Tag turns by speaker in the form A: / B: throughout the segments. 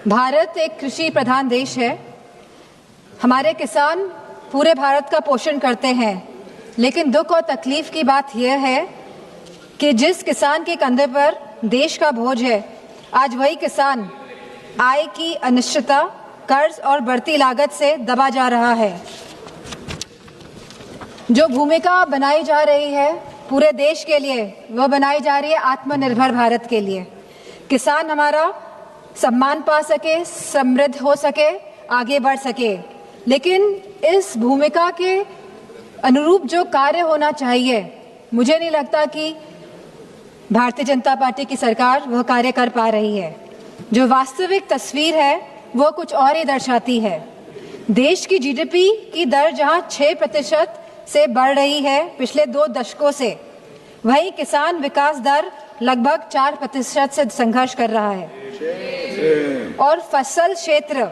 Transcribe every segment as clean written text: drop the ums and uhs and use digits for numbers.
A: भारत एक कृषि प्रधान देश है। हमारे किसान पूरे भारत का पोषण करते हैं, लेकिन दुख और तकलीफ की बात यह है कि जिस किसान के कंधे पर देश का बोझ है, आज वही किसान आय की अनिश्चितता, कर्ज और बढ़ती लागत से दबा जा रहा है। जो भूमिका बनाई जा रही है पूरे देश के लिए, वह बनाई जा रही है आत्मनिर्भर भारत के लिए। किसान हमारा सम्मान पा सके, समृद्ध हो सके, आगे बढ़ सके, लेकिन इस भूमिका के अनुरूप जो कार्य होना चाहिए, मुझे नहीं लगता कि भारतीय जनता पार्टी की सरकार वह कार्य कर पा रही है। जो वास्तविक तस्वीर है वो कुछ और ही दर्शाती है। देश की जीडीपी की दर जहां 6% से बढ़ रही है पिछले 2 दशकों से, वहीं किसान विकास दर लगभग 4% से संघर्ष कर रहा है। और फसल क्षेत्र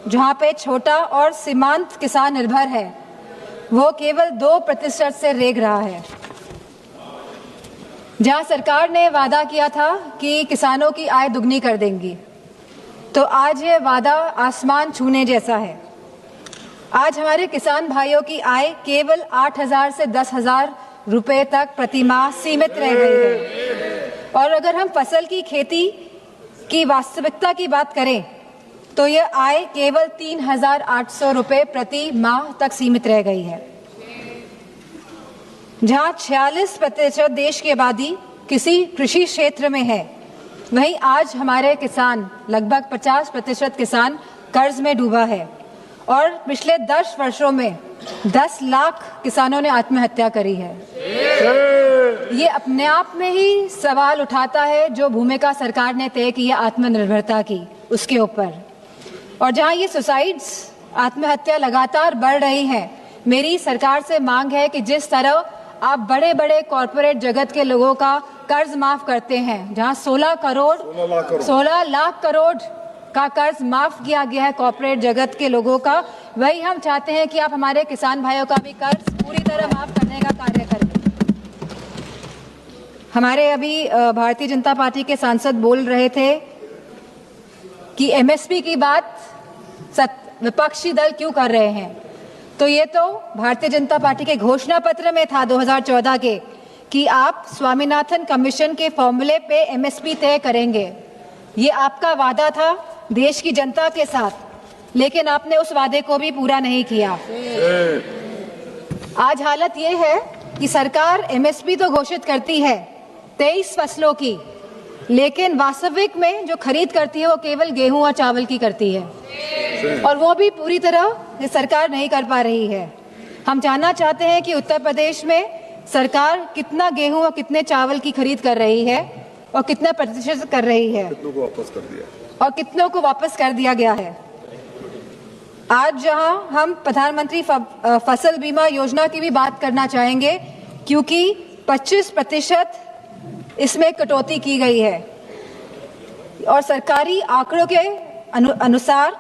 A: जहां पे छोटा और सीमांत किसान निर्भर है, वो केवल 2% से रेंग रहा है। जहां सरकार ने वादा किया था कि किसानों की आय दुगनी कर देंगी, तो आज ये वादा आसमान छूने जैसा है। आज हमारे किसान भाइयों की आय केवल 8,000 से 10,000 रुपए तक प्रति माह सीमित रह गई है। और अगर हम फसल की खेती की वास्तविकता की बात करें, तो यह आय केवल 3,800 रुपए प्रति माह तक सीमित रह गई है। जहां 46% देश की आबादी किसी कृषि क्षेत्र में है, वहीं आज हमारे किसान, लगभग 50% किसान कर्ज में डूबा है। और पिछले 10 वर्षों में 10 लाख किसानों ने आत्महत्या करी है। ये अपने आप में ही सवाल उठाता है जो भूमिका सरकार ने तय की है आत्मनिर्भरता की, उसके ऊपर। और जहां ये सुसाइड्स, आत्महत्या लगातार बढ़ रही है, मेरी सरकार से मांग है कि जिस तरह आप बड़े बड़े कॉरपोरेट जगत के लोगों का कर्ज माफ करते हैं, जहां 16 लाख करोड़ का कर्ज माफ किया गया है कॉरपोरेट जगत के लोगों का, वही हम चाहते हैं कि आप हमारे किसान भाइयों का भी कर्ज पूरी तरह माफ करने का कार्य करें। हमारे अभी भारतीय जनता पार्टी के सांसद बोल रहे थे कि एमएसपी की बात विपक्षी दल क्यों कर रहे हैं, तो ये तो भारतीय जनता पार्टी के घोषणा पत्र में था 2014 के कि आप स्वामीनाथन कमीशन के फॉर्मूले पे एमएसपी तय करेंगे। ये आपका वादा था देश की जनता के साथ, लेकिन आपने उस वादे को भी पूरा नहीं किया। आज हालत ये है कि सरकार एमएसपी तो घोषित करती है 23 फसलों की, लेकिन वास्तविक में जो खरीद करती है वो केवल गेहूं और चावल की करती है, और वो भी पूरी तरह सरकार नहीं कर पा रही है। हम जानना चाहते हैं कि उत्तर प्रदेश में सरकार कितना गेहूं और कितने चावल की खरीद कर रही है और कितना प्रतिशत कर रही है, कितनों को वापस कर दिया और कितनों को वापस कर दिया गया है। आज जहां हम प्रधानमंत्री फसल बीमा योजना की भी बात करना चाहेंगे, क्योंकि 25% इसमें कटौती की गई है और सरकारी आंकड़ों के अनुसार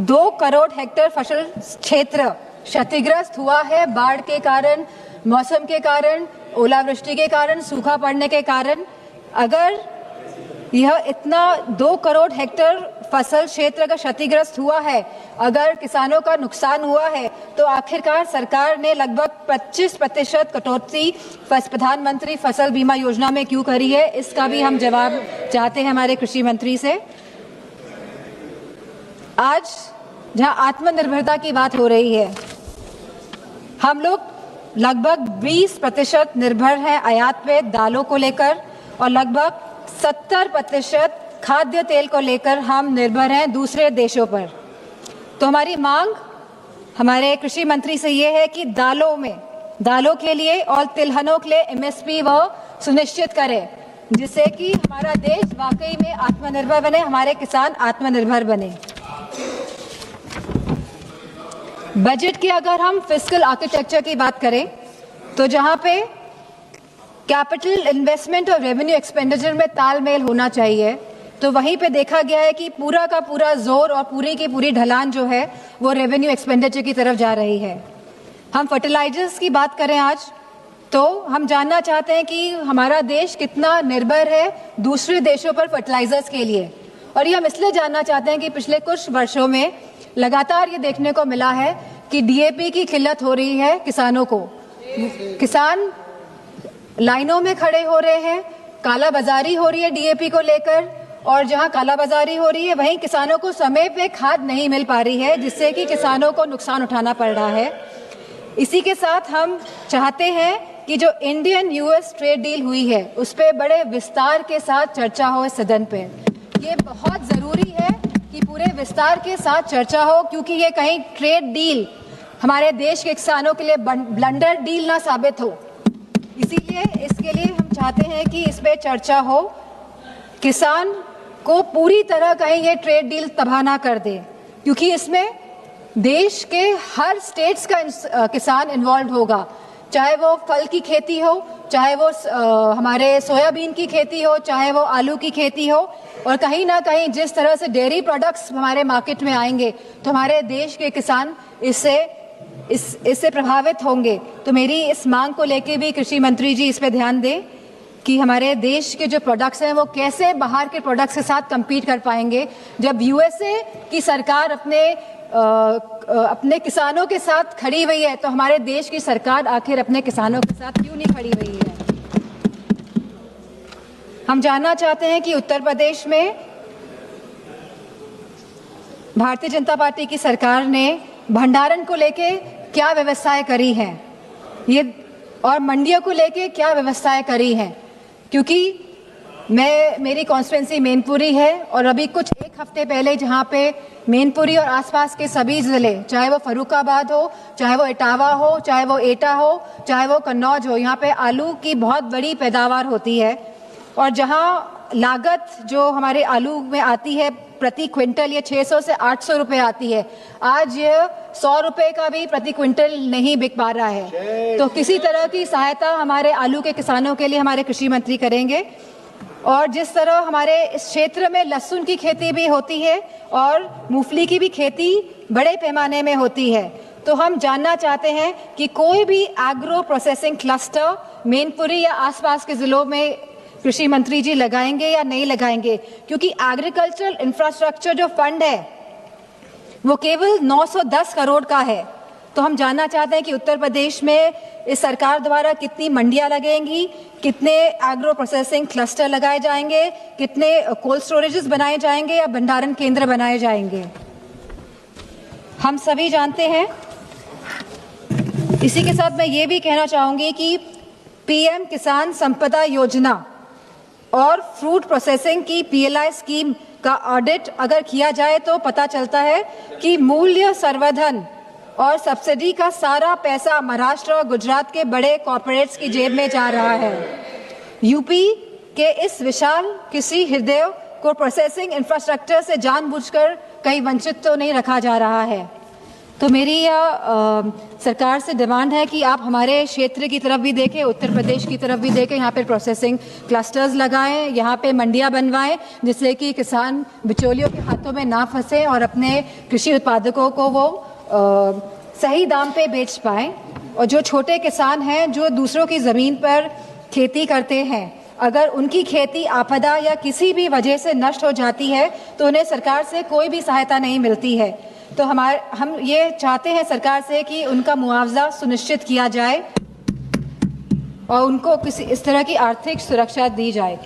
A: 2 करोड़ हेक्टेयर फसल क्षेत्र क्षतिग्रस्त हुआ है बाढ़ के कारण, मौसम के कारण, ओलावृष्टि के कारण, सूखा पड़ने के कारण। अगर यह इतना 2 करोड़ हेक्टेयर फसल क्षेत्र का क्षतिग्रस्त हुआ है, अगर किसानों का नुकसान हुआ है, तो आखिरकार सरकार ने लगभग 25% कटौती प्रधानमंत्री फसल बीमा योजना में क्यों करी है, इसका भी हम जवाब चाहते हैं हमारे कृषि मंत्री से। आज जहां आत्मनिर्भरता की बात हो रही है, हम लोग लगभग 20% निर्भर हैं आयात पे दालों को लेकर, और लगभग 70% खाद्य तेल को लेकर हम निर्भर हैं दूसरे देशों पर। तो हमारी मांग हमारे कृषि मंत्री से ये है कि दालों के लिए और तिलहनों के लिए एमएसपी वो सुनिश्चित करें, जिससे कि हमारा देश वाकई में आत्मनिर्भर बने, हमारे किसान आत्मनिर्भर बने। बजट की अगर हम फिस्कल आर्किटेक्चर की बात करें, तो जहां पे कैपिटल इन्वेस्टमेंट और रेवेन्यू एक्सपेंडिचर में तालमेल होना चाहिए, तो वहीं पे देखा गया है कि पूरा का पूरा जोर और पूरी की पूरी ढलान जो है वो रेवेन्यू एक्सपेंडिचर की तरफ जा रही है। हम फर्टिलाइजर्स की बात करें आज, तो हम जानना चाहते हैं कि हमारा देश कितना निर्भर है दूसरे देशों पर फर्टिलाइजर्स के लिए, और ये हम इसलिए जानना चाहते हैं कि पिछले कुछ वर्षों में लगातार ये देखने को मिला है कि डीएपी की किल्लत हो रही है किसानों को। किसान लाइनों में खड़े हो रहे हैं, कालाबाजारी हो रही है डीएपी को लेकर, और जहां कालाबाजारी हो रही है वहीं किसानों को समय पे खाद नहीं मिल पा रही है, जिससे कि किसानों को नुकसान उठाना पड़ रहा है। इसी के साथ हम चाहते हैं कि जो इंडियन यूएस ट्रेड डील हुई है उस पर बड़े विस्तार के साथ चर्चा हो इस सदन पे। ये बहुत जरूरी है कि पूरे विस्तार के साथ चर्चा हो, क्योंकि ये कहीं ट्रेड डील हमारे देश के किसानों के लिए ब्लंडर डील ना साबित हो। इसीलिए इसके लिए हम चाहते हैं कि इस पे चर्चा हो, किसान को पूरी तरह कहीं ये ट्रेड डील तबाह ना कर दे, क्योंकि इसमें देश के हर स्टेट्स का किसान इन्वॉल्व होगा, चाहे वो फल की खेती हो, चाहे वो हमारे सोयाबीन की खेती हो, चाहे वो आलू की खेती हो। और कहीं ना कहीं जिस तरह से डेयरी प्रोडक्ट्स हमारे मार्केट में आएंगे तो हमारे देश के किसान इससे प्रभावित होंगे। तो मेरी इस मांग को लेके भी कृषि मंत्री जी इस पे ध्यान दें कि हमारे देश के जो प्रोडक्ट्स हैं वो कैसे बाहर के प्रोडक्ट्स के साथ compete कर पाएंगे, जब यूएसए की सरकार अपने किसानों के साथ खड़ी हुई है, तो हमारे देश की सरकार आखिर अपने किसानों के साथ क्यों नहीं खड़ी हुई है। हम जानना चाहते हैं कि उत्तर प्रदेश में भारतीय जनता पार्टी की सरकार ने भंडारण को लेके क्या व्यवस्थाएं करी हैं, ये और मंडियों को लेके क्या व्यवस्थाएं करी हैं, क्योंकि मेरी कॉन्स्टिट्यूंसी मैनपुरी है और अभी कुछ एक हफ्ते पहले जहां पे मैनपुरी और आसपास के सभी जिले, चाहे वो फर्रुखाबाद हो, चाहे वो इटावा हो, चाहे वो एटा हो, चाहे वो कन्नौज हो, यहाँ पे आलू की बहुत बड़ी पैदावार होती है। और जहां लागत जो हमारे आलू में आती है प्रति क्विंटल ये 600 से 800 रुपए आती है, आज ये 100 रुपए का भी प्रति क्विंटल नहीं बिक पा रहा है। तो किसी तरह की सहायता हमारे आलू के किसानों के लिए हमारे कृषि मंत्री करेंगे। और जिस तरह हमारे इस क्षेत्र में लहसुन की खेती भी होती है और मूंगफली की भी खेती बड़े पैमाने में होती है, तो हम जानना चाहते हैं कि कोई भी एग्रो प्रोसेसिंग क्लस्टर मैनपुरी या आसपास के जिलों में कृषि मंत्री जी लगाएंगे या नहीं लगाएंगे, क्योंकि एग्रीकल्चरल इंफ्रास्ट्रक्चर जो फंड है वो केवल 910 करोड़ का है। तो हम जानना चाहते हैं कि उत्तर प्रदेश में इस सरकार द्वारा कितनी मंडियां लगेंगी, कितने एग्रो प्रोसेसिंग क्लस्टर लगाए जाएंगे, कितने कोल्ड स्टोरेजेस बनाए जाएंगे या भंडारण केंद्र बनाए जाएंगे। हम सभी जानते हैं। इसी के साथ मैं ये भी कहना चाहूंगी कि पीएम किसान संपदा योजना और फ्रूट प्रोसेसिंग की पीएलआई स्कीम का ऑडिट अगर किया जाए तो पता चलता है कि मूल्य संवर्धन और सब्सिडी का सारा पैसा महाराष्ट्र और गुजरात के बड़े कॉर्पोरेट्स की जेब में जा रहा है। यूपी के इस विशाल कृषि हृदय को प्रोसेसिंग इंफ्रास्ट्रक्चर से जानबूझकर कहीं वंचित तो नहीं रखा जा रहा है। तो मेरी सरकार से डिमांड है कि आप हमारे क्षेत्र की तरफ भी देखें, उत्तर प्रदेश की तरफ भी देखें, यहाँ पे प्रोसेसिंग क्लस्टर्स लगाएं, यहाँ पे मंडियां बनवाएं, जिससे कि किसान बिचौलियों के हाथों में ना फंसे और अपने कृषि उत्पादकों को वो सही दाम पे बेच पाएं। और जो छोटे किसान हैं जो दूसरों की ज़मीन पर खेती करते हैं, अगर उनकी खेती आपदा या किसी भी वजह से नष्ट हो जाती है तो उन्हें सरकार से कोई भी सहायता नहीं मिलती है। तो हम ये चाहते हैं सरकार से कि उनका मुआवजा सुनिश्चित किया जाए और उनको किसी इस तरह की आर्थिक सुरक्षा दी जाए।